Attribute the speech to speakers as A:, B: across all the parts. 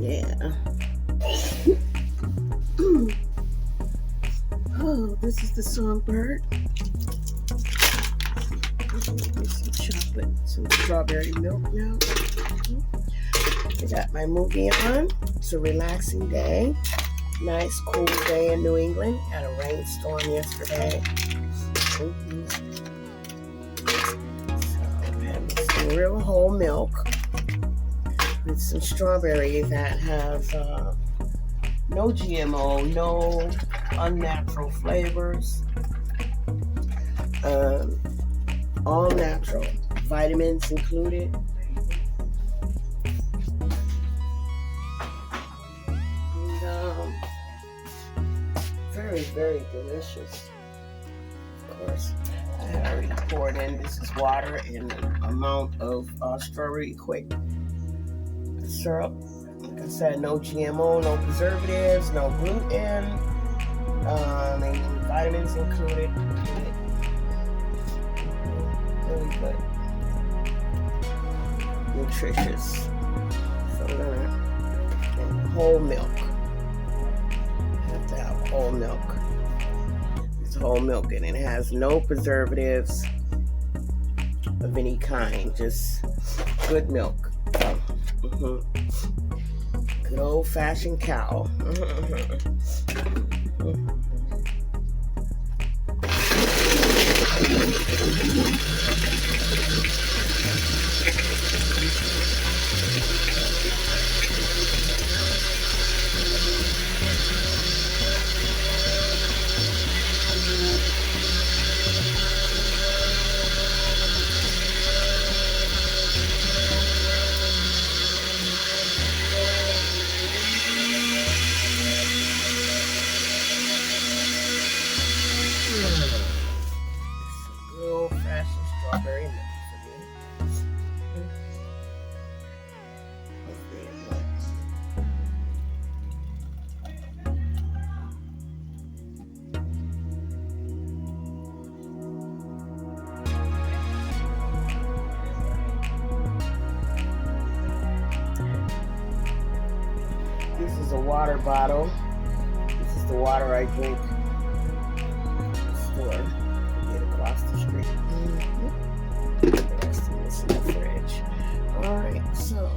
A: Yeah. Oh, this is the Songbird. Get some chocolate, some strawberry milk now. I got my movie on. It's a relaxing day. Nice, cool day in New England. Had a rainstorm yesterday. So, I'm having some real whole milk with some strawberries that have no GMO, no unnatural flavors, all natural, vitamins included. And very, very delicious. Of course, I already poured in. This is water and an amount of strawberry quick syrup. Like I said, no GMO, no preservatives, no gluten, and vitamins included. Really good. Nutritious. So I'm gonna whole milk. I have to have whole milk. It's whole milk and it has no preservatives of any kind. Just good milk. Good old-fashioned cow. Good old-fashioned strawberry milk for me. This is a water bottle. This is the water I drink at the store. Get across the street. The rest of this in the fridge. Alright, so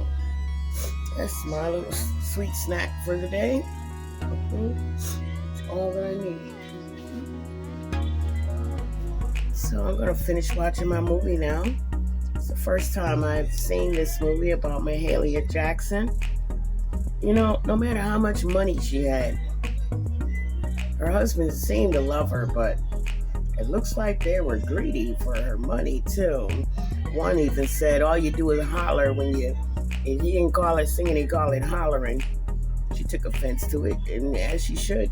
A: that's my little sweet snack for the day. It's all that I need. So I'm gonna finish watching my movie now. It's the first time I've seen this movie about Mahalia Jackson. You know, no matter how much money she had, her husband seemed to love her, but it looks like they were greedy for her money too. One even said, all you do is holler when you, and he didn't call it singing, he called it hollering. She took offense to it, and as she should.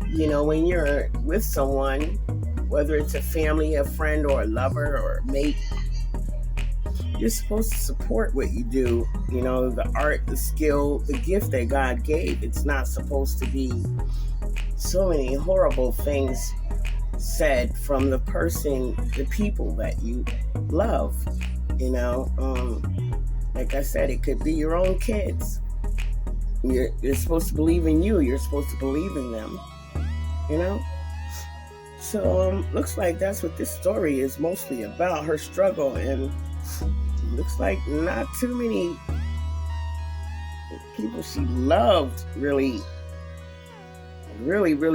A: You know, when you're with someone, whether it's a family, a friend, or a lover, or a mate, you're supposed to support what you do. You know, the art, the skill, the gift that God gave. It's not supposed to be so many horrible things said from the person, the people that you love. You know, like I said, it could be your own kids. You're supposed to believe in you. You're supposed to believe in them. You know? So, looks like that's what this story is mostly about, her struggle, and looks like not too many people she loved really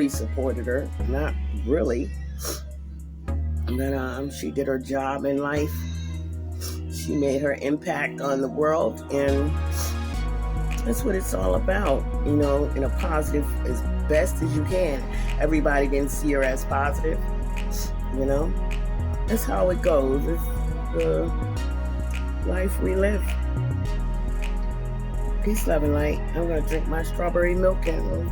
A: supported her. Not really. But she did her job in life. She made her impact on the world, and that's what it's all about, you know, in a positive, as best as you can. Everybody didn't see her as positive, you know. That's how it goes. It's the life we live. Peace, love, and light. I'm going to drink my strawberry milk and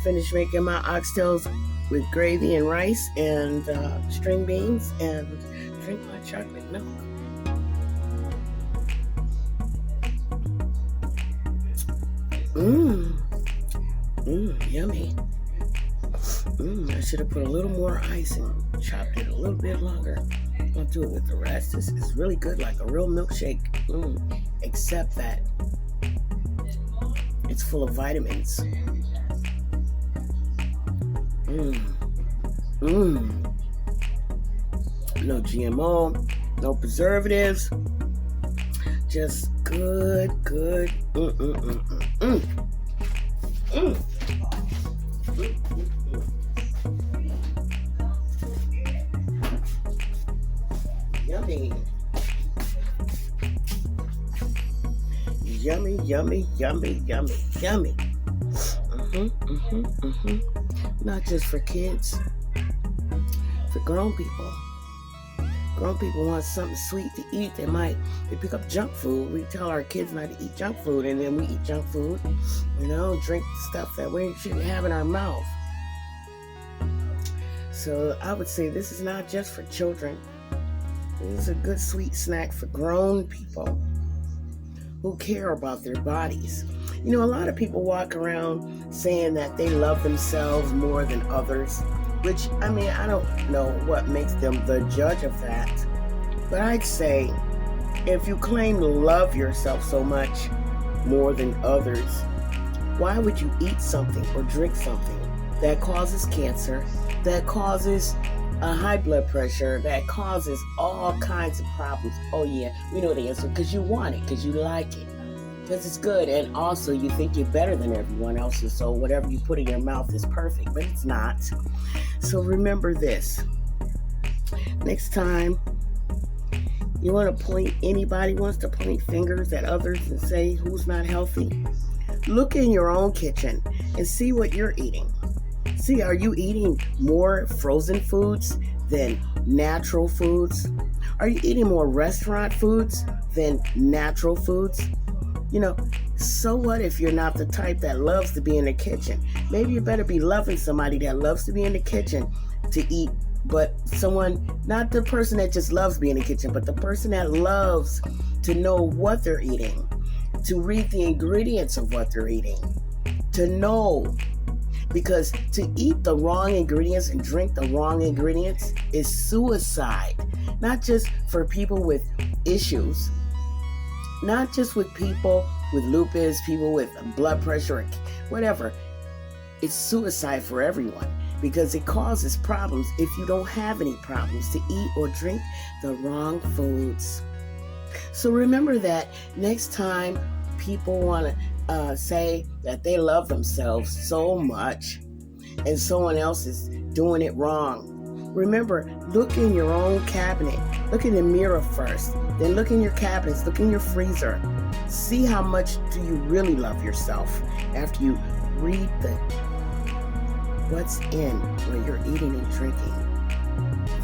A: finish making my oxtails with gravy and rice and string beans, and drink my chocolate milk. Yummy. I should have put a little more ice and chopped it a little bit longer. I'll do it with the rest. This is really good, like a real milkshake. Except that It's full of vitamins. No GMO, no preservatives. Just good. Yummy. Yummy. Not just for kids, for grown people. Grown people want something sweet to eat. They pick up junk food. We tell our kids not to eat junk food, and then we eat junk food, drink stuff that we shouldn't have in our mouth. So I would say this is not just for children. This is a good sweet snack for grown people who care about their bodies. A lot of people walk around saying that they love themselves more than others, which, I don't know what makes them the judge of that. But I'd say, if you claim to love yourself so much more than others, why would you eat something or drink something that causes cancer, that causes a high blood pressure, that causes all kinds of problems? Oh yeah, we know the answer, because you want it, because you like it, because it's good, and also you think you're better than everyone else, and so whatever you put in your mouth is perfect, but it's not. So remember this. Next time anybody wants to point fingers at others and say who's not healthy, look in your own kitchen and see what you're eating. See, are you eating more frozen foods than natural foods? Are you eating more restaurant foods than natural foods? So what if you're not the type that loves to be in the kitchen? Maybe you better be loving somebody that loves to be in the kitchen to eat, but someone, not the person that just loves being in the kitchen, but the person that loves to know what they're eating, to read the ingredients of what they're eating, to know. Because to eat the wrong ingredients and drink the wrong ingredients is suicide. Not just for people with issues, not just with people with lupus, people with blood pressure, whatever. It's suicide for everyone, because it causes problems if you don't have any problems to eat or drink the wrong foods. So remember that next time people want to say that they love themselves so much and someone else is doing it wrong, remember, look in your own cabinet. Look in the mirror first, then look in your cabinets, look in your freezer. See how much do you really love yourself after you read what's in what you're eating and drinking.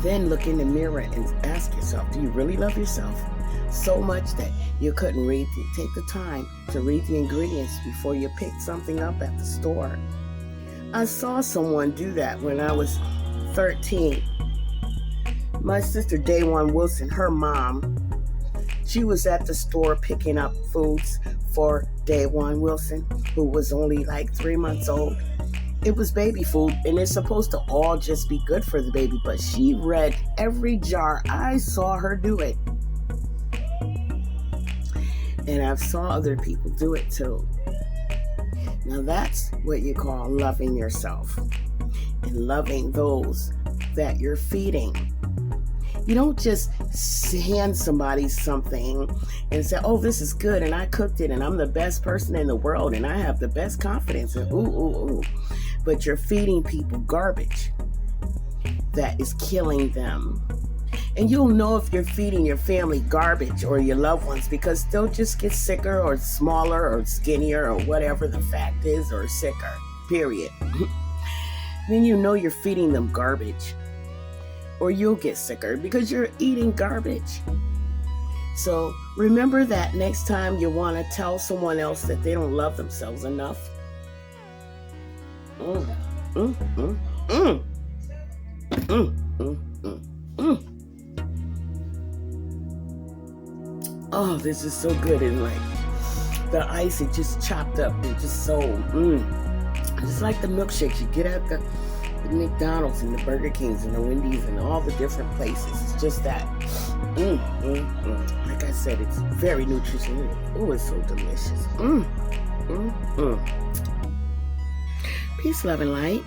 A: Then look in the mirror and ask yourself, do you really love yourself so much that you couldn't take the time to read the ingredients before you picked something up at the store? I saw someone do that when I was 13. My sister, Day One Wilson, her mom, she was at the store picking up foods for Day One Wilson, who was only like 3 months old. It was baby food, and it's supposed to all just be good for the baby, but she read every jar. I saw her do it. And I saw other people do it too. Now that's what you call loving yourself and loving those that you're feeding. You don't just hand somebody something and say, oh, this is good, and I cooked it, and I'm the best person in the world, and I have the best confidence, and ooh. But you're feeding people garbage that is killing them. And you'll know if you're feeding your family garbage or your loved ones, because they'll just get sicker or smaller or skinnier or whatever the fact is, or sicker, period. Then you know you're feeding them garbage. Or you'll get sicker because you're eating garbage. So remember that next time you want to tell someone else that they don't love themselves enough. Oh, this is so good. And like the ice, it just chopped up and just so, just like the milkshakes you get at the McDonald's and the Burger Kings and the Wendy's and all the different places. It's just that. Like I said, it's very nutritious. Oh, it's so delicious. Peace, love, and light.